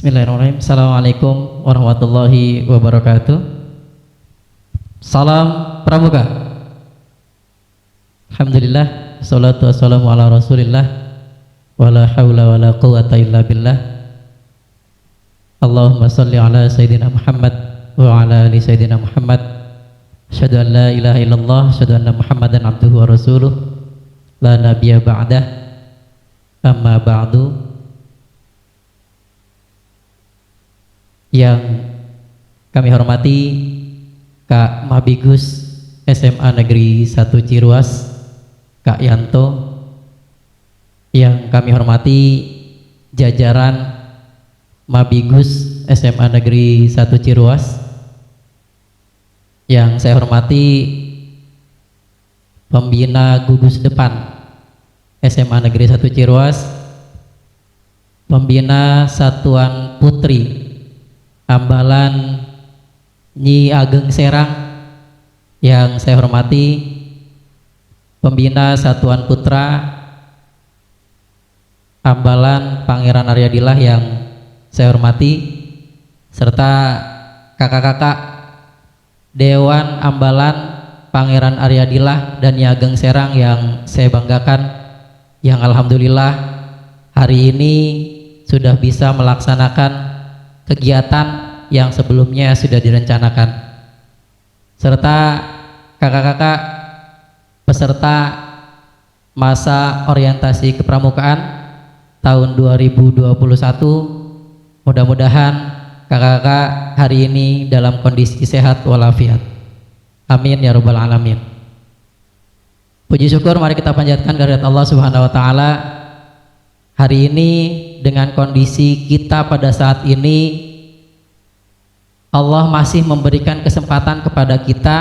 Bismillahirrahmanirrahim. Assalamualaikum warahmatullahi wabarakatuh. Salam Pramuka. Alhamdulillah, salatu wassalamu ala Rasulillah, wala haula wala quwwata illa billah. Allahumma salli ala Sayyidina Muhammad wa ala ali Sayyidina Muhammad. Asyhadu an la ilaha illallah, asyhadu anna Muhammadan abduhu wa rasuluh, la nabiyya ba'dah. Amma ba'du. Yang kami hormati Kak Mabigus SMA Negeri 1 Ciruas, Kak Yanto. Yang kami hormati jajaran Mabigus SMA Negeri 1 Ciruas. Yang saya hormati pembina gugus depan SMA Negeri 1 Ciruas, pembina Satuan Putri Ambalan Nyi Ageng Serang. Yang saya hormati pembina Satuan Putra Ambalan Pangeran Aryadillah yang saya hormati, serta kakak-kakak Dewan Ambalan Pangeran Aryadillah dan Nyi Ageng Serang yang saya banggakan, yang alhamdulillah hari ini sudah bisa melaksanakan kegiatan yang sebelumnya sudah direncanakan, serta kakak-kakak peserta masa orientasi kepramukaan tahun 2021. Mudah-mudahan kakak-kakak hari ini dalam kondisi sehat walafiat. Amin ya rabbal alamin. Puji syukur mari kita panjatkan kehadirat Allah Subhanahu wa taala. Hari ini dengan kondisi kita pada saat ini, Allah masih memberikan kesempatan kepada kita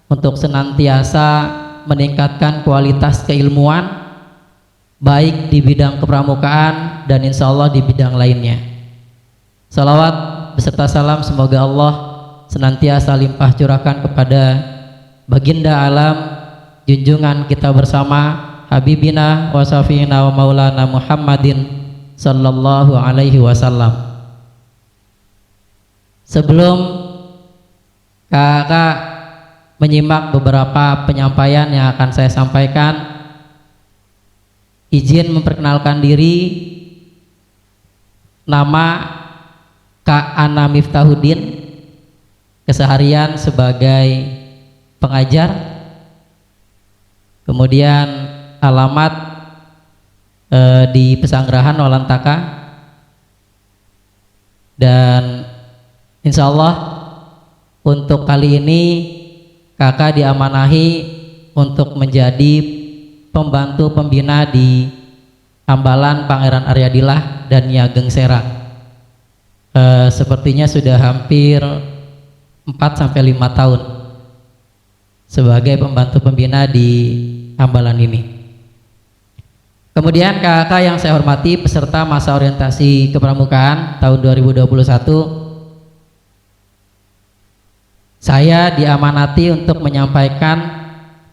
untuk senantiasa meningkatkan kualitas keilmuan, baik di bidang kepramukaan dan insya Allah di bidang lainnya. Salawat beserta salam semoga Allah senantiasa limpah curahkan kepada baginda alam, junjungan kita bersama, Habibina wa Syafiina wa Maulana Muhammadin sallallahu alaihi wasallam. Sebelum kakak menyimak beberapa penyampaian yang akan saya sampaikan, izin memperkenalkan diri. Nama Kak Ana Miftahuddin, keseharian sebagai pengajar, kemudian alamat di Pesanggerahan Walantaka, dan insya Allah untuk kali ini kakak diamanahi untuk menjadi pembantu pembina di Ambalan Pangeran Aryadillah dan Nyi Ageng Serang. Sepertinya sudah hampir 4-5 tahun sebagai pembantu pembina di Ambalan ini. Kemudian kakak yang saya hormati peserta masa orientasi kepramukaan tahun 2021, saya diamanati untuk menyampaikan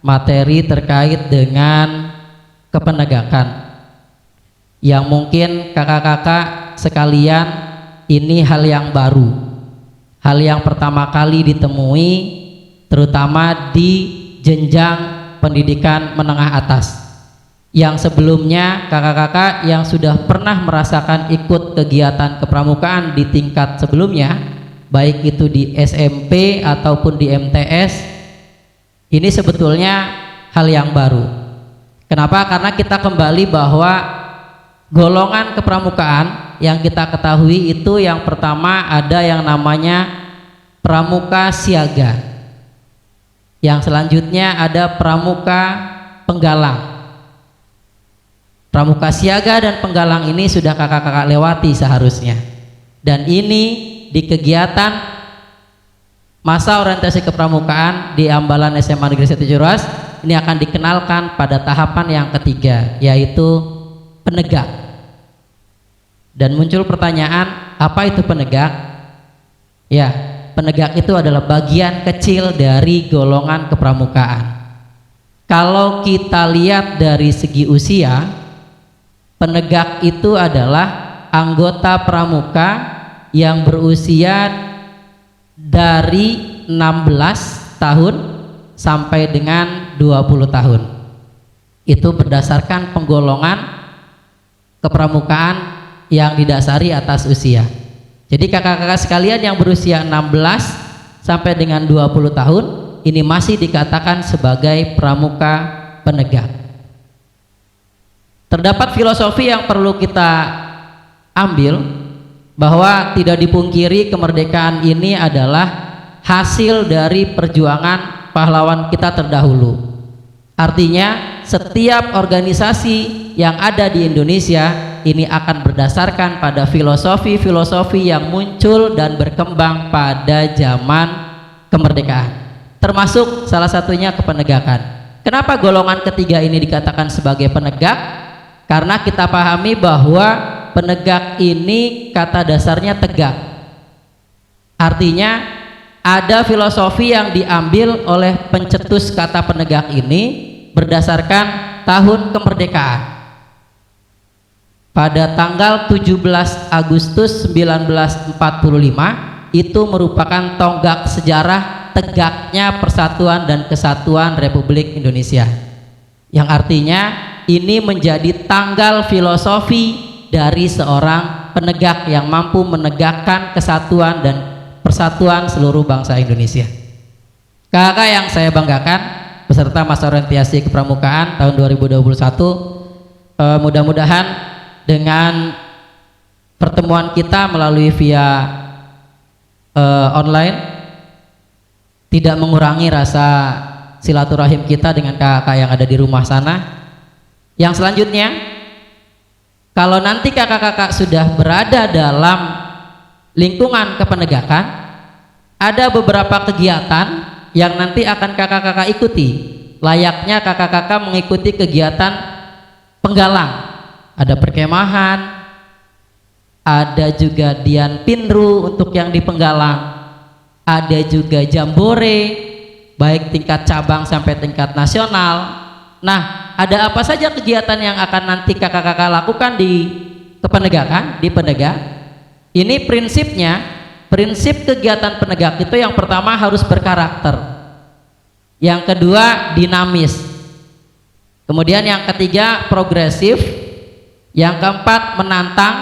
materi terkait dengan kepenegakan yang mungkin kakak-kakak sekalian ini hal yang baru, hal yang pertama kali ditemui terutama di jenjang pendidikan menengah atas. Yang sebelumnya kakak-kakak yang sudah pernah merasakan ikut kegiatan kepramukaan di tingkat sebelumnya, baik itu di SMP ataupun di MTS, ini sebetulnya hal yang baru. Kenapa? Karena kita kembali bahwa golongan kepramukaan yang kita ketahui itu yang pertama ada yang namanya pramuka siaga, yang selanjutnya ada pramuka penggalang. Pramuka siaga dan penggalang ini sudah kakak-kakak lewati seharusnya, dan ini di kegiatan masa orientasi kepramukaan di Ambalan SMA Negeri 1 Ciruas ini akan dikenalkan pada tahapan yang ketiga, yaitu penegak. Dan muncul pertanyaan, apa itu penegak? Ya, penegak itu adalah bagian kecil dari golongan kepramukaan. Kalau kita lihat dari segi usia, penegak itu adalah anggota pramuka yang berusia dari 16 tahun sampai dengan 20 tahun. Itu berdasarkan penggolongan kepramukaan yang didasari atas usia. Jadi kakak-kakak sekalian yang berusia 16 sampai dengan 20 tahun ini masih dikatakan sebagai pramuka penegak. Terdapat filosofi yang perlu kita ambil, bahwa tidak dipungkiri kemerdekaan ini adalah hasil dari perjuangan pahlawan kita terdahulu. Artinya setiap organisasi yang ada di Indonesia ini akan berdasarkan pada filosofi-filosofi yang muncul dan berkembang pada zaman kemerdekaan, termasuk salah satunya kepenegakan. Kenapa golongan ketiga ini dikatakan sebagai penegak? Karena kita pahami bahwa penegak ini kata dasarnya tegak. Artinya ada filosofi yang diambil oleh pencetus kata penegak ini berdasarkan tahun kemerdekaan. Pada tanggal 17 Agustus 1945 itu merupakan tonggak sejarah tegaknya persatuan dan kesatuan Republik Indonesia, yang artinya ini menjadi tanggal filosofi dari seorang penegak yang mampu menegakkan kesatuan dan persatuan seluruh bangsa Indonesia. Kakak yang saya banggakan, peserta masa orientasi kepramukaan tahun 2021, mudah-mudahan dengan pertemuan kita melalui via online tidak mengurangi rasa silaturahim kita dengan kakak yang ada di rumah sana. Yang selanjutnya, kalau nanti kakak-kakak sudah berada dalam lingkungan kepenegakan, ada beberapa kegiatan yang nanti akan kakak-kakak ikuti, layaknya kakak-kakak mengikuti kegiatan penggalang. Ada perkemahan, ada juga Dian Pinru untuk yang di Penggalang, ada juga jambore baik tingkat cabang sampai tingkat nasional. Nah, ada apa saja kegiatan yang akan nanti kakak-kakak lakukan di kepenegakan, di penegak? Ini prinsipnya, prinsip kegiatan penegak itu yang pertama harus berkarakter, yang kedua dinamis, kemudian yang ketiga progresif, yang keempat menantang,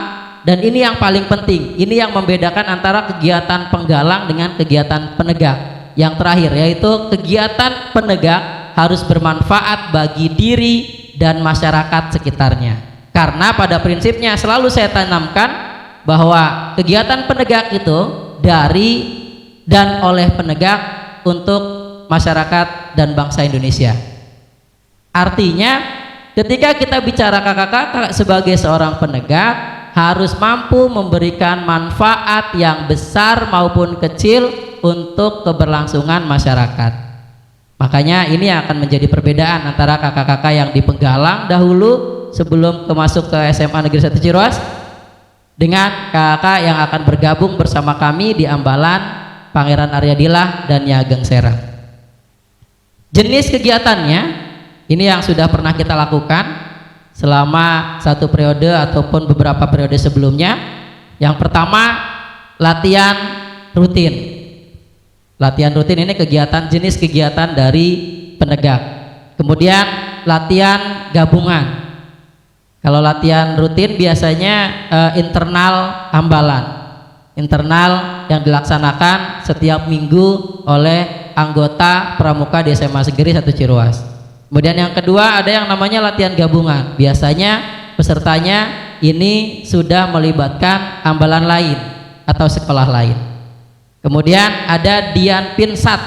dan ini yang paling penting, ini yang membedakan antara kegiatan penggalang dengan kegiatan penegak. Yang terakhir yaitu kegiatan penegak harus bermanfaat bagi diri dan masyarakat sekitarnya. Karena pada prinsipnya selalu saya tanamkan bahwa kegiatan penegak itu dari dan oleh penegak untuk masyarakat dan bangsa Indonesia. Artinya ketika kita bicara kakak-kakak sebagai seorang penegak harus mampu memberikan manfaat yang besar maupun kecil untuk keberlangsungan masyarakat. Makanya ini akan menjadi perbedaan antara kakak-kakak yang di Penggalang dahulu sebelum masuk ke SMA Negeri 1 Ciroas dengan kakak yang akan bergabung bersama kami di Ambalan, Pangeran Aryadillah dan Nyi Ageng Serang. Jenis kegiatannya ini yang sudah pernah kita lakukan selama satu periode ataupun beberapa periode sebelumnya. Yang pertama, latihan rutin. Latihan rutin ini kegiatan, jenis kegiatan dari penegak. Kemudian latihan gabungan. Kalau latihan rutin biasanya internal Ambalan, internal yang dilaksanakan setiap minggu oleh anggota pramuka di SMA Negeri 1 Ciroas. Kemudian yang kedua ada yang namanya latihan gabungan. Biasanya pesertanya ini sudah melibatkan ambalan lain atau sekolah lain. Kemudian ada Dian Pinsat,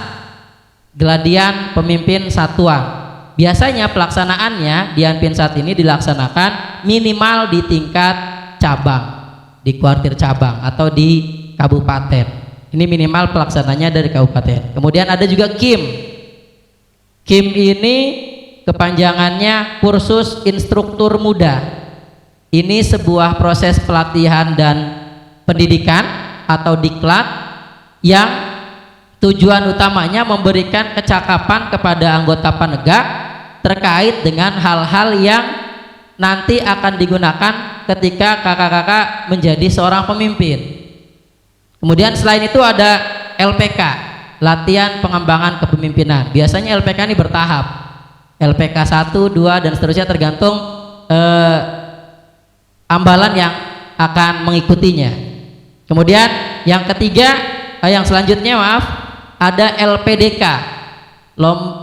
Geladian Pemimpin Satuan. Biasanya pelaksanaannya Dian Pinsat ini dilaksanakan minimal di tingkat cabang, di kuartir cabang atau di kabupaten. Ini minimal pelaksananya dari kabupaten. Kemudian ada juga KIM. KIM ini kepanjangannya kursus instruktur muda. Ini sebuah proses pelatihan dan pendidikan atau diklat yang tujuan utamanya memberikan kecakapan kepada anggota penegak terkait dengan hal-hal yang nanti akan digunakan ketika kakak-kakak menjadi seorang pemimpin. Kemudian selain itu ada LPK, latihan pengembangan kepemimpinan. Biasanya LPK ini bertahap, LPK 1, 2 dan seterusnya tergantung ambalan yang akan mengikutinya. Kemudian yang ketiga, yang selanjutnya ada LPDK,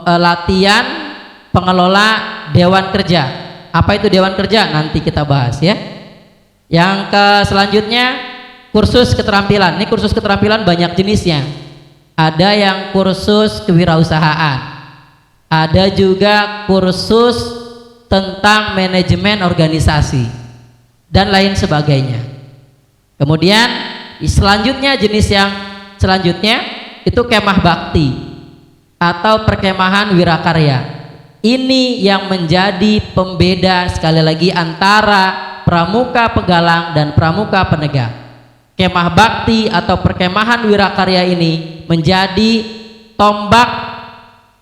latihan pengelola Dewan Kerja. Apa itu Dewan Kerja? Nanti kita bahas ya. Yang selanjutnya kursus keterampilan. Ini kursus keterampilan banyak jenisnya. Ada yang kursus kewirausahaan, ada juga kursus tentang manajemen organisasi dan lain sebagainya. Kemudian selanjutnya, jenis yang selanjutnya itu kemah bakti atau perkemahan wirakarya. Ini yang menjadi pembeda sekali lagi antara pramuka pegalang dan pramuka penegak. Kemah bakti atau perkemahan wirakarya ini menjadi tombak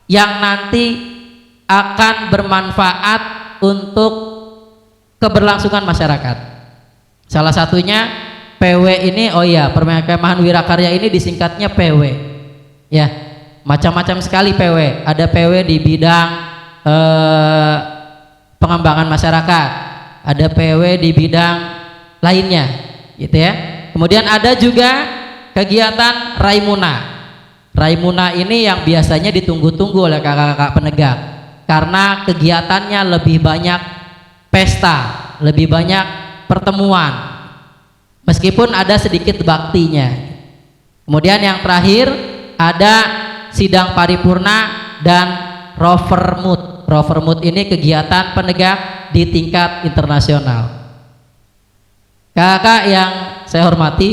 yang nanti akan bermanfaat untuk keberlangsungan masyarakat. Salah satunya PW ini, perkemahan wirakarya ini disingkatnya PW. Ya, macam-macam sekali PW. Ada PW di bidang pengembangan masyarakat, ada PW di bidang lainnya, gitu ya. Kemudian ada juga kegiatan Raimuna. Raimuna ini yang biasanya ditunggu-tunggu oleh kakak-kakak penegak karena kegiatannya lebih banyak pesta, lebih banyak pertemuan, meskipun ada sedikit baktinya. Kemudian yang terakhir ada sidang paripurna dan Rovermood. Rovermood ini kegiatan penegak di tingkat internasional. Kakak yang saya hormati,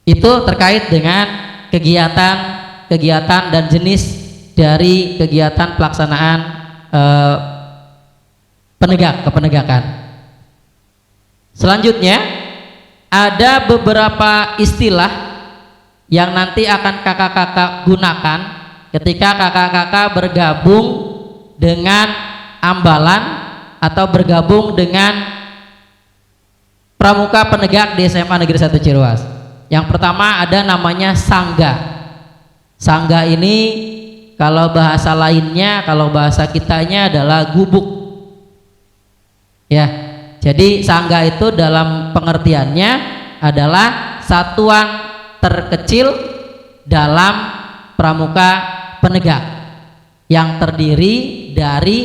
itu terkait dengan kegiatan dan jenis dari kegiatan pelaksanaan kepenegakan. Selanjutnya ada beberapa istilah yang nanti akan kakak-kakak gunakan ketika kakak-kakak bergabung dengan ambalan atau bergabung dengan pramuka penegak di SMA Negeri 1 Ciruas. Yang pertama ada namanya sangga. Sangga ini kalau bahasa lainnya, kalau bahasa kitanya adalah gubuk. Ya, jadi sangga itu dalam pengertiannya adalah satuan terkecil dalam pramuka penegak yang terdiri dari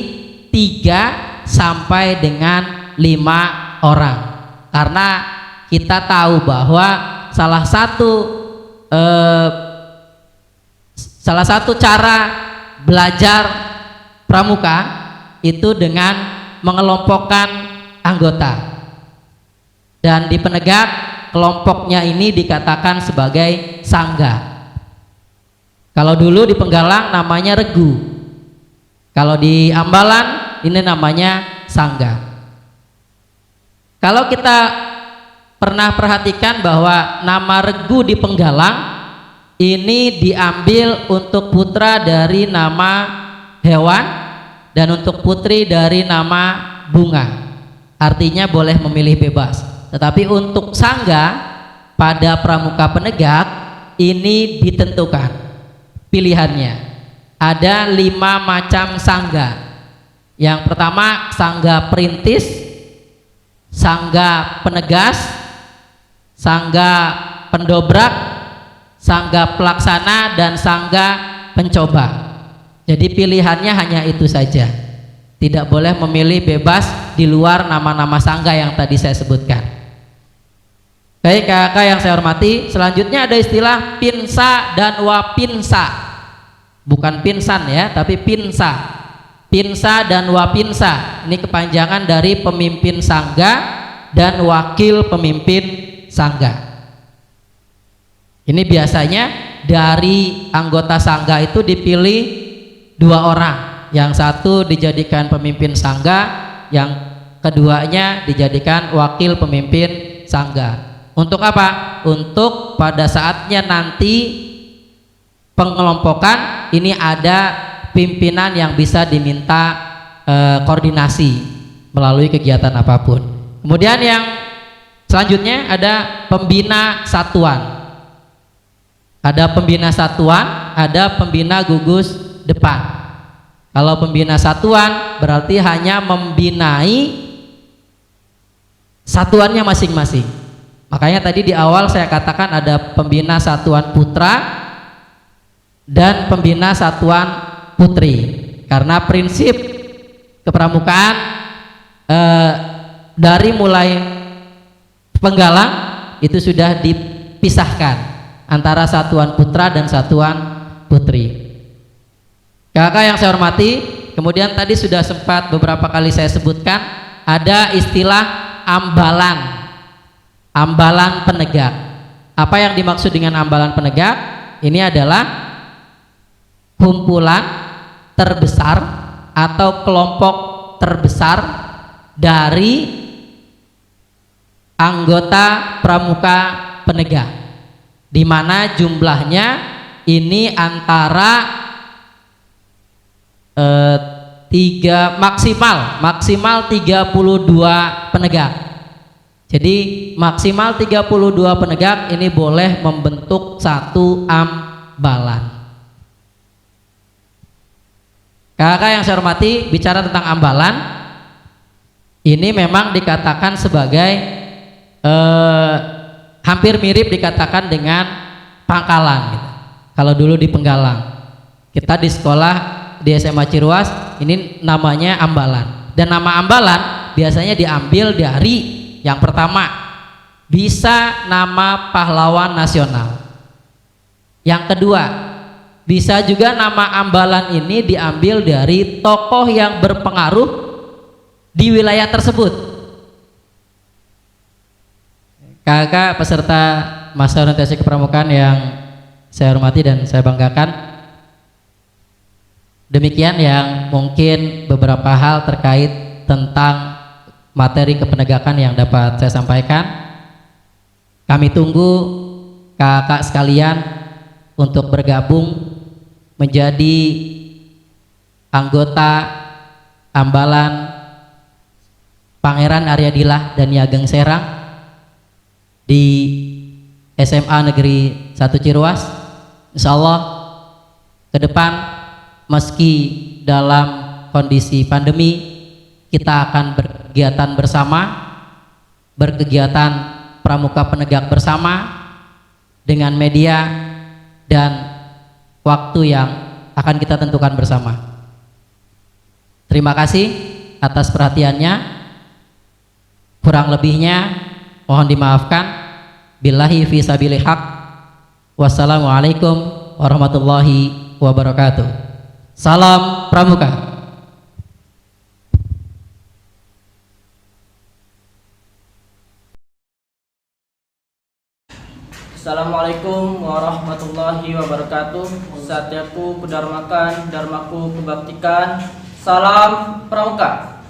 3 sampai dengan 5 orang. Karena kita tahu bahwa salah satu cara belajar pramuka itu dengan mengelompokkan anggota. Dan di penegak kelompoknya ini dikatakan sebagai sangga. Kalau dulu di penggalang namanya regu, kalau di ambalan ini namanya sangga. Kalau kita pernah perhatikan bahwa nama regu di penggalang ini diambil untuk putra dari nama hewan dan untuk putri dari nama bunga. Artinya boleh memilih bebas. Tetapi untuk sangga pada pramuka penegak ini ditentukan pilihannya. Ada 5 macam sangga. Yang pertama sangga perintis, sangga penegas, sangga pendobrak, sangga pelaksana, dan sangga pencoba. Jadi pilihannya hanya itu saja. Tidak boleh memilih bebas di luar nama-nama sangga yang tadi saya sebutkan. Baik kakak yang saya hormati, selanjutnya ada istilah pinsa dan wapinsa. Bukan pinsan ya, tapi pinsa. Pinsa dan wapinsa ini kepanjangan dari pemimpin sangga dan wakil pemimpin sangga. Ini biasanya dari anggota sangga itu dipilih 2 orang. Yang satu dijadikan pemimpin sangga, yang keduanya dijadikan wakil pemimpin sangga. Untuk apa? Untuk pada saatnya nanti pengelompokan ini ada pimpinan yang bisa diminta koordinasi melalui kegiatan apapun. Kemudian yang selanjutnya ada pembina satuan. Ada pembina satuan, ada pembina gugus depan. Kalau pembina satuan berarti hanya membinai satuannya masing-masing. Makanya tadi di awal saya katakan ada pembina satuan putra dan pembina satuan putri. Karena prinsip kepramukaan dari mulai penggalang itu sudah dipisahkan antara satuan putra dan satuan putri. Kakak yang saya hormati, kemudian tadi sudah sempat beberapa kali saya sebutkan ada istilah ambalan penegak. Apa yang dimaksud dengan ambalan penegak? Ini adalah kumpulan terbesar atau kelompok terbesar dari anggota pramuka penegak, di mana jumlahnya ini antara maksimal 32 penegak. Jadi maksimal 32 penegak ini boleh membentuk satu ambalan. Kakak yang saya hormati, bicara tentang ambalan, ini memang dikatakan sebagai hampir mirip dikatakan dengan pangkalan gitu. Kalau dulu di Penggalang, kita di sekolah di SMA Ciruas ini namanya ambalan. Dan nama ambalan biasanya diambil dari yang pertama, bisa nama pahlawan nasional. Yang kedua, bisa juga nama ambalan ini diambil dari tokoh yang berpengaruh di wilayah tersebut. Kakak peserta masa orientasi kepramukaan yang saya hormati dan saya banggakan, demikian yang mungkin beberapa hal terkait tentang materi kepenegakan yang dapat saya sampaikan. Kami tunggu kakak sekalian untuk bergabung menjadi anggota ambalan Pangeran Aryadillah dan Ageng Serang di SMA Negeri 1 Ciruas. Insya Allah ke depan, meski dalam kondisi pandemi, kita akan berkegiatan bersama, berkegiatan pramuka penegak bersama dengan media dan waktu yang akan kita tentukan bersama. Terima kasih atas perhatiannya. Kurang lebihnya mohon dimaafkan. Billahi fi sabilil haq. Wassalamualaikum warahmatullahi wabarakatuh. Salam pramuka. Assalamualaikum warahmatullahi wabarakatuh. Satyaku kudarmakan, dharmaku kebaktikan. Salam pramuka.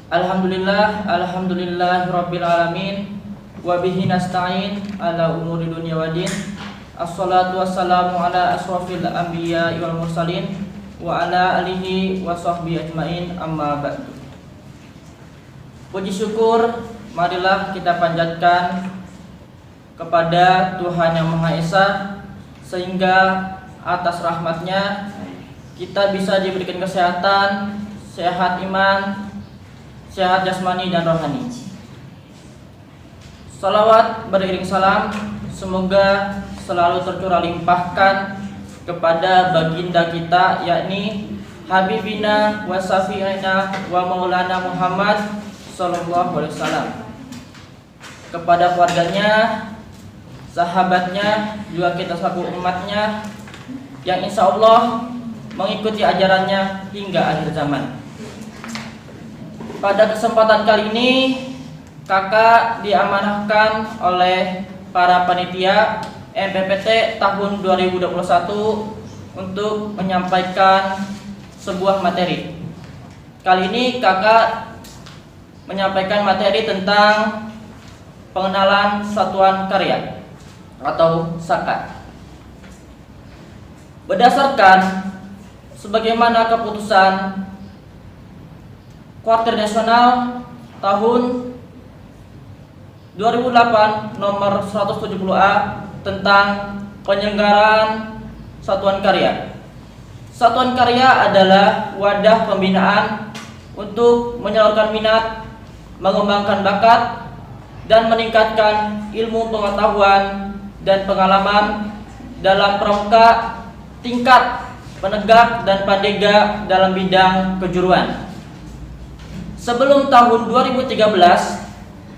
Alhamdulillahirabbil alamin. Wa bihi nasta'in ala umuri dunya waddin. Assalatu wassalamu ala asrofil anbiya wal mursalin wa ala alihi wa sahbihi ajmain, amma ba'du. Puji syukur marilah kita panjatkan kepada Tuhan Yang Maha Esa, sehingga atas rahmatnya kita bisa diberikan kesehatan, sehat iman, sehat jasmani dan rohani. Salawat beriring salam semoga selalu tercurah limpahkan kepada baginda kita, yakni Habibina wa Safi'ina wa Maulana Muhammad sallallahu alaihi wasallam, kepada keluarganya, sahabatnya, juga kita selaku umatnya yang insya Allah mengikuti ajarannya hingga akhir zaman. Pada kesempatan kali ini kakak diamanahkan oleh para panitia MPPT tahun 2021 untuk menyampaikan sebuah materi. Kali ini kakak menyampaikan materi tentang pengenalan satuan karya atau SAKAT. Berdasarkan sebagaimana keputusan Kuartir Nasional tahun 2008 nomor 170A tentang penyelenggaraan satuan karya. Satuan karya adalah wadah pembinaan untuk menyalurkan minat, mengembangkan bakat, dan meningkatkan ilmu pengetahuan dan pengalaman dalam pramuka tingkat penegak dan pandega dalam bidang kejuruan. Sebelum tahun 2013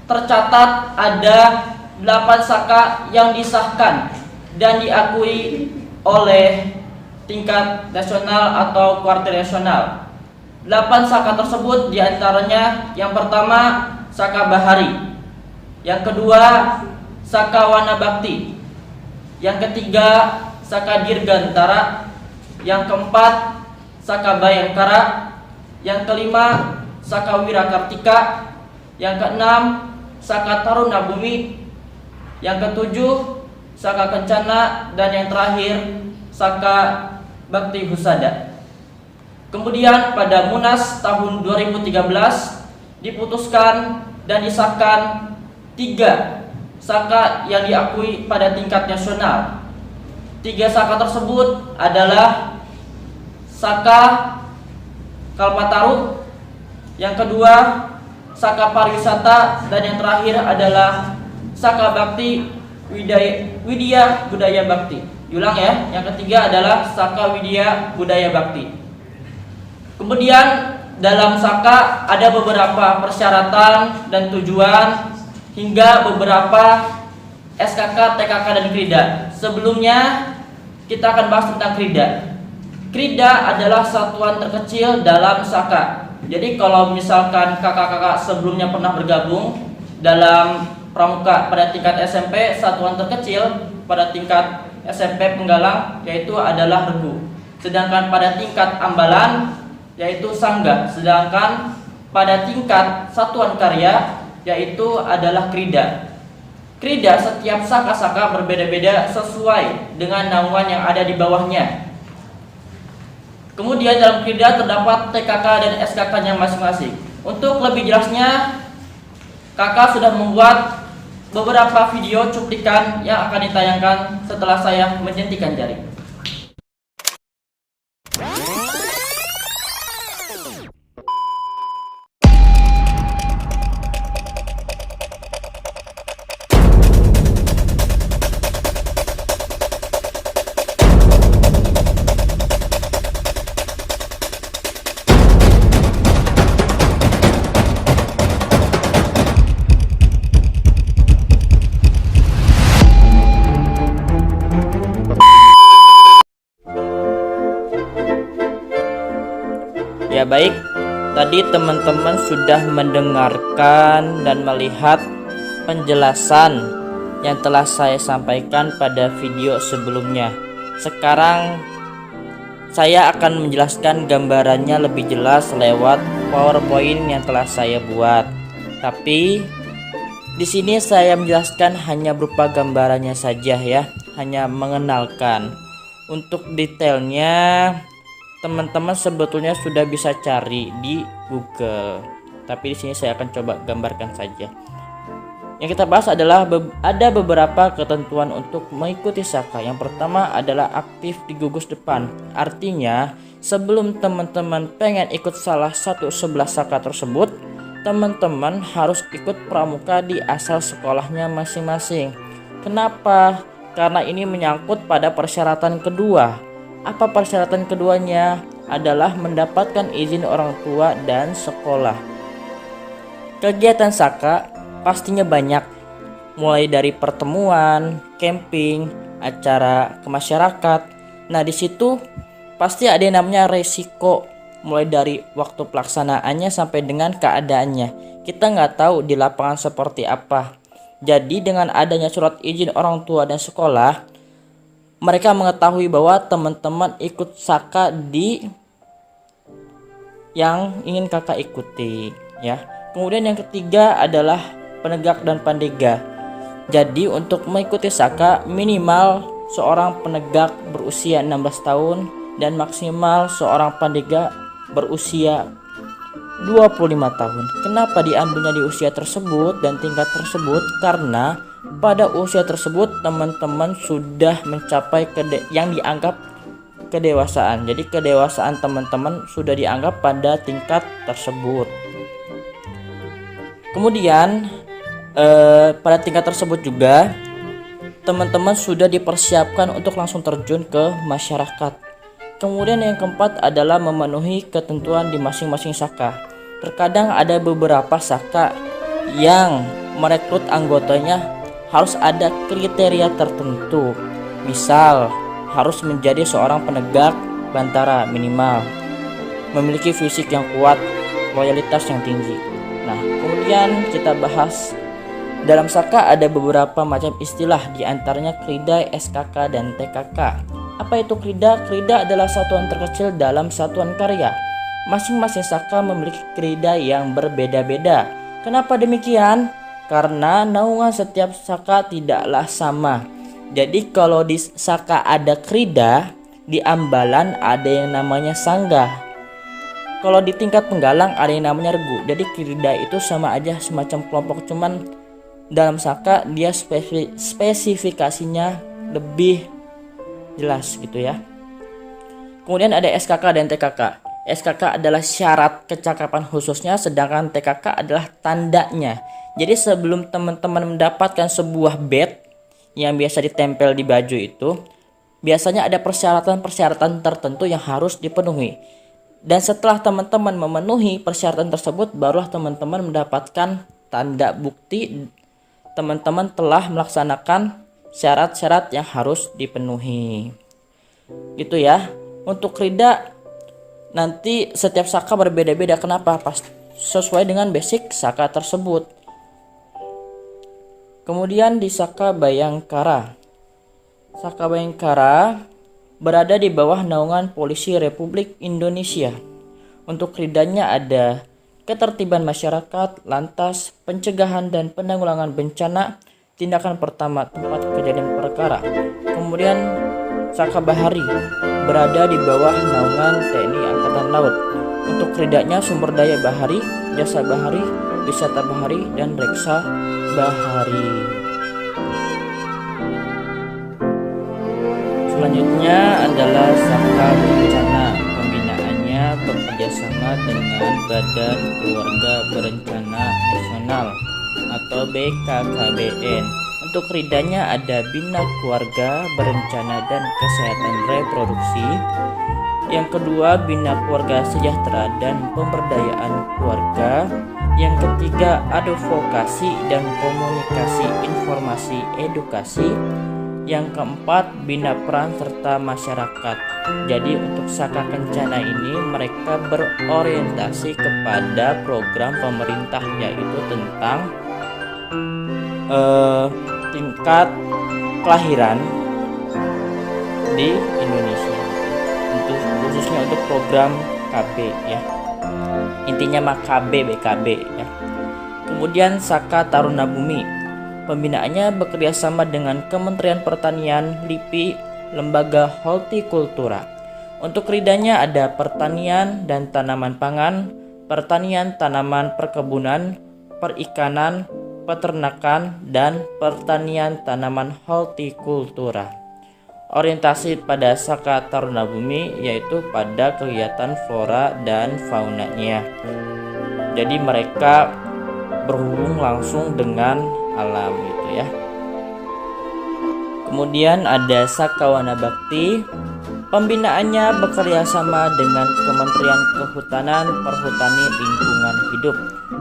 tercatat ada 8 saka yang disahkan dan diakui oleh tingkat nasional atau kuartil-nasional. 8 saka tersebut diantaranya yang pertama Saka Bahari, yang kedua Saka Wana Bakti, yang ketiga Saka Dirgantara, yang keempat Saka Bayangkara, yang kelima Saka Wirakartika, yang keenam Saka Taruna Bumi, yang ketujuh Saka Kencana, dan yang terakhir Saka Bakti Husada. Kemudian pada Munas tahun 2013 diputuskan dan disahkan 3 saka yang diakui pada tingkat nasional. 3 saka tersebut adalah Saka Kalpataru, yang kedua Saka Pariwisata, dan yang terakhir adalah Saka Bakti Widya Budaya Bakti. Diulang ya, yang ketiga adalah Saka Widya Budaya Bakti. Kemudian dalam saka ada beberapa persyaratan dan tujuan hingga beberapa SKK, TKK, dan Krida. Sebelumnya kita akan bahas tentang Krida. Krida adalah satuan terkecil dalam saka. Jadi kalau misalkan kakak-kakak sebelumnya pernah bergabung dalam pramuka pada tingkat SMP, satuan terkecil pada tingkat SMP Penggalang yaitu adalah regu. Sedangkan pada tingkat ambalan yaitu sangga. Sedangkan pada tingkat satuan karya yaitu adalah krida. Krida setiap saka-saka berbeda-beda sesuai dengan naungan yang ada di bawahnya. Kemudian dalam krida terdapat TKK dan SKK-nya masing-masing. Untuk lebih jelasnya, kakak sudah membuat beberapa video cuplikan yang akan ditayangkan setelah saya menjentikan jari. Ya baik, tadi teman-teman sudah mendengarkan dan melihat penjelasan yang telah saya sampaikan pada video sebelumnya. Sekarang saya akan menjelaskan gambarannya lebih jelas lewat PowerPoint yang telah saya buat. Tapi di sini saya menjelaskan hanya berupa gambarannya saja ya, hanya mengenalkan. Untuk detailnya teman-teman sebetulnya sudah bisa cari di Google. Tapi di sini saya akan coba gambarkan saja. Yang kita bahas adalah ada beberapa ketentuan untuk mengikuti saka. Yang pertama adalah aktif di gugus depan. Artinya, sebelum teman-teman pengen ikut salah satu 11 saka tersebut, teman-teman harus ikut pramuka di asal sekolahnya masing-masing. Kenapa? Karena ini menyangkut pada persyaratan kedua. Apa persyaratan keduanya? Adalah mendapatkan izin orang tua dan sekolah. Kegiatan saka pastinya banyak, mulai dari pertemuan, camping, acara ke masyarakat. Nah, di situ pasti ada yang namanya resiko, mulai dari waktu pelaksanaannya sampai dengan keadaannya. Kita nggak tahu di lapangan seperti apa. Jadi dengan adanya surat izin orang tua dan sekolah, mereka mengetahui bahwa teman-teman ikut saka di yang ingin kakak ikuti ya. Kemudian yang ketiga adalah penegak dan pandega. Jadi untuk mengikuti saka minimal seorang penegak berusia 16 tahun dan maksimal seorang pandega berusia 25 tahun. Kenapa diambilnya di usia tersebut dan tingkat tersebut? Karena pada usia tersebut teman-teman sudah mencapai yang dianggap kedewasaan. Jadi kedewasaan teman-teman sudah dianggap pada tingkat tersebut. Kemudian pada tingkat tersebut juga teman-teman sudah dipersiapkan untuk langsung terjun ke masyarakat. Kemudian yang keempat adalah memenuhi ketentuan di masing-masing saka. Terkadang ada beberapa saka yang merekrut anggotanya harus ada kriteria tertentu. Misal, harus menjadi seorang penegak bantara minimal, memiliki fisik yang kuat, loyalitas yang tinggi. Nah, kemudian kita bahas dalam saka ada beberapa macam istilah, diantaranya krida, SKK, dan TKK. Apa itu krida? Krida adalah satuan terkecil dalam satuan karya. Masing-masing saka memiliki krida yang berbeda-beda. Kenapa demikian? Karena naungan setiap saka tidaklah sama. Jadi kalau di saka ada krida, di ambalan ada yang namanya sanggah. Kalau di tingkat penggalang ada yang namanya regu. Jadi krida itu sama aja, semacam kelompok, cuman dalam saka dia spesifikasinya lebih jelas gitu ya. Kemudian ada SKK dan TKK. SKK adalah syarat kecakapan khususnya, sedangkan TKK adalah tandanya. Jadi sebelum teman-teman mendapatkan sebuah badge yang biasa ditempel di baju itu, biasanya ada persyaratan-persyaratan tertentu yang harus dipenuhi. Dan setelah teman-teman memenuhi persyaratan tersebut, barulah teman-teman mendapatkan tanda bukti teman-teman telah melaksanakan syarat-syarat yang harus dipenuhi. Gitu ya. Untuk krida nanti setiap saka berbeda-beda. Kenapa? Sesuai dengan basic saka tersebut. Kemudian di saka Bayangkara. Saka Bayangkara berada di bawah naungan Polisi Republik Indonesia. Untuk kridanya ada ketertiban masyarakat, lantas, pencegahan dan penanggulangan bencana, tindakan pertama tempat kejadian perkara. Kemudian Saka Bahari berada di bawah naungan TNI Angkatan Laut. Untuk kridanya sumber daya bahari, jasa bahari, wisata bahari, dan reksa bahari. Selanjutnya adalah Saka Berencana. Pembinaannya bekerjasama dengan Badan Keluarga Berencana Nasional atau BKKBN. Untuk kridanya ada Bina Keluarga Berencana dan Kesehatan Reproduksi. Yang kedua, Bina Keluarga Sejahtera dan Pemberdayaan Keluarga. Yang ketiga, Advokasi dan Komunikasi Informasi Edukasi. Yang keempat, Bina Peran serta Masyarakat. Jadi untuk Saka Kencana ini mereka berorientasi kepada program pemerintah, yaitu tentang tingkat kelahiran di Indonesia, untuk khususnya untuk program KB ya, intinya mah KB BKB ya. Kemudian Saka Taruna Bumi, pembinaannya bekerjasama dengan Kementerian Pertanian, LIPI, Lembaga Hortikultura. Untuk kridanya ada pertanian dan tanaman pangan, pertanian tanaman perkebunan, perikanan, peternakan, dan pertanian tanaman hortikultura. Orientasi pada Saka Taruna Bumi yaitu pada kegiatan flora dan faunanya. Jadi mereka berhubung langsung dengan alam gitu ya. Kemudian ada Saka Wana Bakti. Pembinaannya bekerja sama dengan Kementerian Kehutanan, Perhutani, Lingkungan Hidup.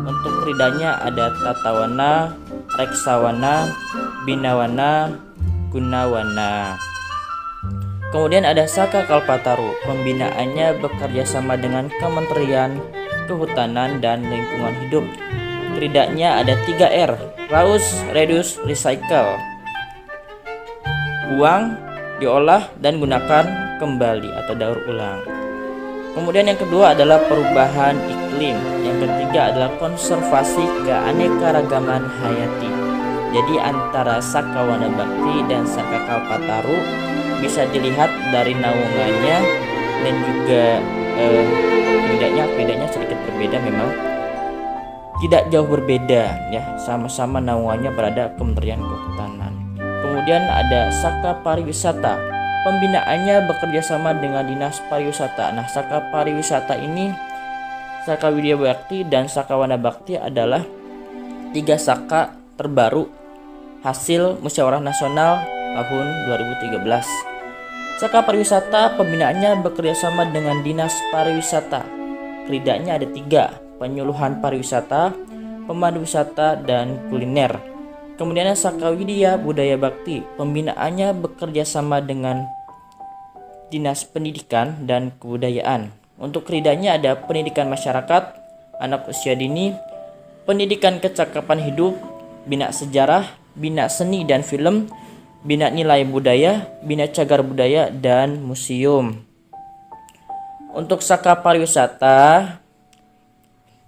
Untuk kridanya ada Tatawana, Reksawana, Binawana, Gunawana. Kemudian ada Saka Kalpataru. Pembinaannya bekerja sama dengan Kementerian Kehutanan dan Lingkungan Hidup. Kridanya ada 3R, Reuse, Reduce, Recycle. Buang, diolah, dan gunakan kembali atau daur ulang. Kemudian yang kedua adalah perubahan iklim. Yang ketiga adalah konservasi keanekaragaman hayati. Jadi antara Saka Wana Bakti dan Saka Kalpataru bisa dilihat dari naungannya dan juga tidaknya keridanya sedikit berbeda, memang tidak jauh berbeda ya, sama-sama naungannya berada Kementerian Kehutanan. Kemudian ada Saka Pariwisata, pembinaannya bekerja sama dengan Dinas Pariwisata. Nah, Saka Pariwisata ini, Saka Widya Bakti dan Saka Wana Bakti adalah 3 saka terbaru hasil Musyawarah Nasional tahun 2013. Saka Pariwisata pembinaannya bekerja sama dengan Dinas Pariwisata. Keridanya ada 3, penyuluhan pariwisata, pemandu wisata, dan kuliner. Kemudian Saka Widya Budaya Bakti, pembinaannya bekerja sama dengan Dinas Pendidikan dan Kebudayaan. Untuk keridanya ada pendidikan masyarakat, anak usia dini, pendidikan kecakapan hidup, bina sejarah, bina seni dan film, bina nilai budaya, bina cagar budaya, dan museum. Untuk Saka Pariwisata,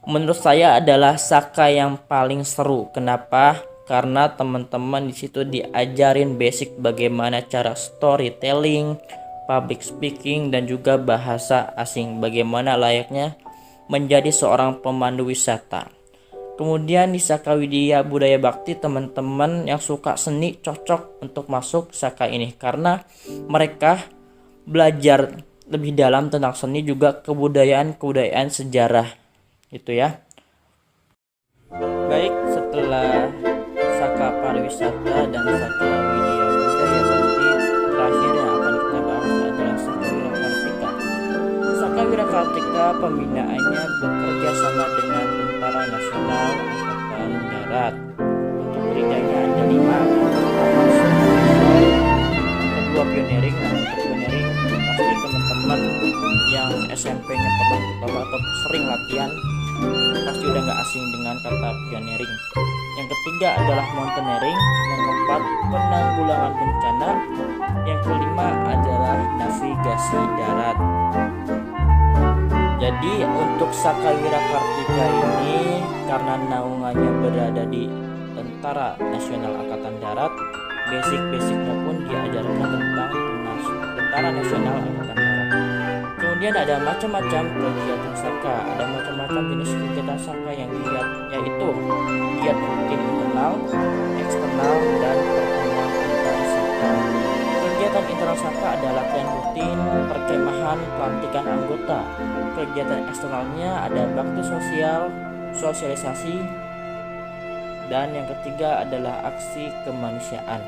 menurut saya adalah saka yang paling seru. Kenapa? Karena teman-teman di situ diajarin basic bagaimana cara storytelling, public speaking, dan juga bahasa asing. Bagaimana layaknya menjadi seorang pemandu wisata. Kemudian di Saka Widya Budaya Bakti, teman-teman yang suka seni cocok untuk masuk saka ini karena mereka belajar lebih dalam tentang seni, juga kebudayaan sejarah gitu ya. Baik, setelah Saka Pariwisata dan Saka Widya Budaya Bakti, terakhir yang akan kita bahas adalah Saka Wirakartika. Saka Wirakartika pembinaannya bekerja sama dengan Tentara Nasional Angkatan Darat. Untuk keridanya ada 5, kedua pioneering. Nah, untuk pioneering pasti teman-teman yang SMP-nya pernah atau sering latihan pasti udah gak asing dengan kata pioneering. Yang ketiga adalah mountaineering, yang keempat penanggulangan bencana, yang kelima adalah navigasi darat. Jadi untuk Saka Wirakartika ini karena naungannya berada di Tentara Nasional Angkatan Darat, basic-basicnya pun diajarkan tentang Tentara Nasional Angkatan Darat. Kemudian ada macam-macam kegiatan saka, ada macam-macam jenis kegiatan saka yang giat, yaitu giat rutin internal, eksternal, dan pertemuan antar saka. Kegiatan internal saka adalah latihan rutin, perkemahan, pelantikan anggota. Kegiatan eksternalnya ada bakti sosial, sosialisasi, dan yang ketiga adalah aksi kemanusiaan.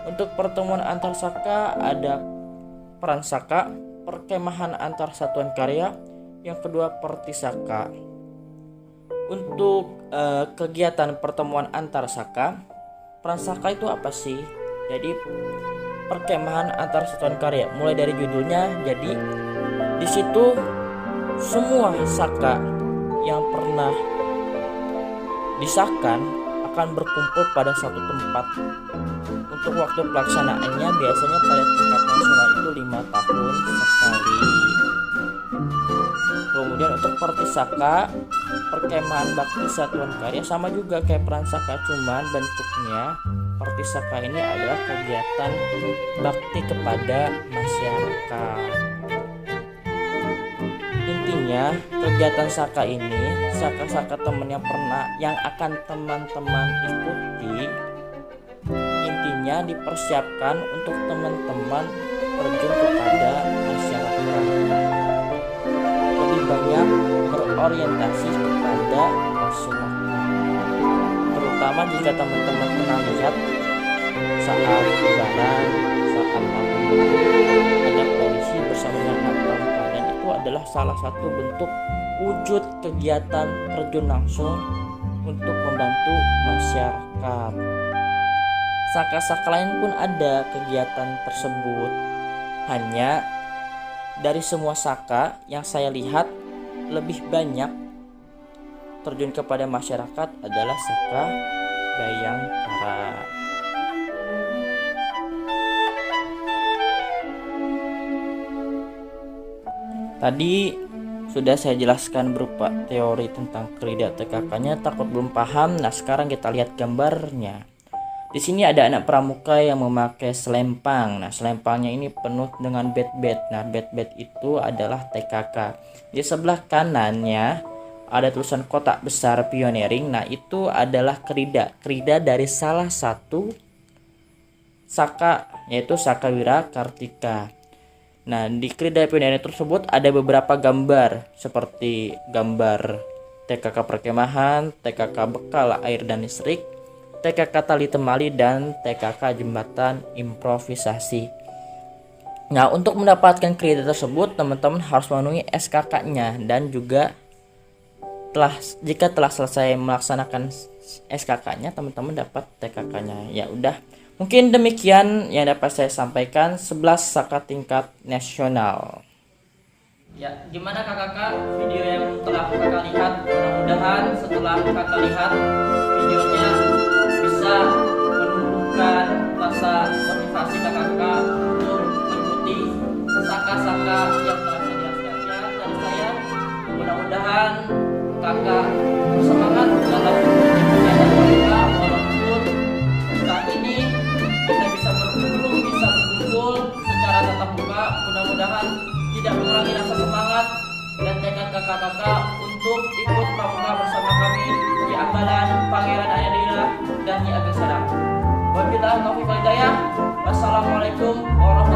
Untuk pertemuan antar saka ada peran saka, perkemahan antar satuan karya, yang kedua pertisaka. Untuk kegiatan pertemuan antar saka, peran saka itu apa sih? Jadi perkemahan antar satuan karya, mulai dari judulnya, jadi di situ semua saka yang pernah disahkan akan berkumpul pada satu tempat. Untuk waktu pelaksanaannya biasanya pada tingkat nasional itu 5 tahun sekali. Kemudian untuk pertisaka, perkemahan bakti satuan karya, sama juga kayak peran saka, cuman bentuknya pertisaka ini adalah kegiatan bakti kepada masyarakat. Intinya kegiatan saka ini, saka-saka teman yang akan teman-teman ikuti, intinya dipersiapkan untuk teman-teman terjun kepada masyarakat, lebih banyak berorientasi kepada masyarakat. Terutama jika teman-teman pernah lihat saat lebaran, saat ada polisi bersama dengan satpam, dan itu adalah salah satu bentuk wujud kegiatan terjun langsung untuk membantu masyarakat. Saka-saka lain pun ada kegiatan tersebut. Hanya dari semua saka yang saya lihat lebih banyak terjun kepada masyarakat adalah Saka Bayangkara. Tadi sudah saya jelaskan berupa teori tentang kerida TKK-nya, takut belum paham. Nah, sekarang kita lihat gambarnya. Di sini ada anak pramuka yang memakai selempang. Nah, selempangnya ini penuh dengan bet-bet. Nah, bet-bet itu adalah TKK. Di sebelah kanannya ada tulisan kotak besar pioneering. Nah, itu adalah kerida. Kerida dari salah satu saka, yaitu Saka Wira Kartika. Nah, di kerida pioneering tersebut ada beberapa gambar seperti gambar TKK perkemahan, TKK bekal air dan listrik, TKK tali temali, dan TKK jembatan improvisasi. Nah, untuk mendapatkan kredit tersebut teman-teman harus memenuhi SKK-nya, dan juga jika telah selesai melaksanakan SKK-nya teman-teman dapat TKK-nya. Ya udah, mungkin demikian yang dapat saya sampaikan 11 saka tingkat nasional. Ya, gimana kakak video yang telah kakak lihat? Mudah-mudahan setelah kakak lihat videonya bisa menumbuhkan rasa motivasi kakak untuk mengikuti saka-saka yang telah saya jelaskan. Ya, dari saya, mudah-mudahan kakak bersemangat dalam kegiatan mereka, walaupun saat ini kita belum bisa berkumpul secara tatap muka. Mudah-mudahan tidak mengurangi rasa semangat dan tekad kakak-kakak untuk ikut pramuka bersama kami di Ambalan, Pangeran Ayadila, dan Nyi Ageng Sadang. Wabillahi taufiq wal hidayah. Wassalamualaikum warahmatullahi wabarakatuh.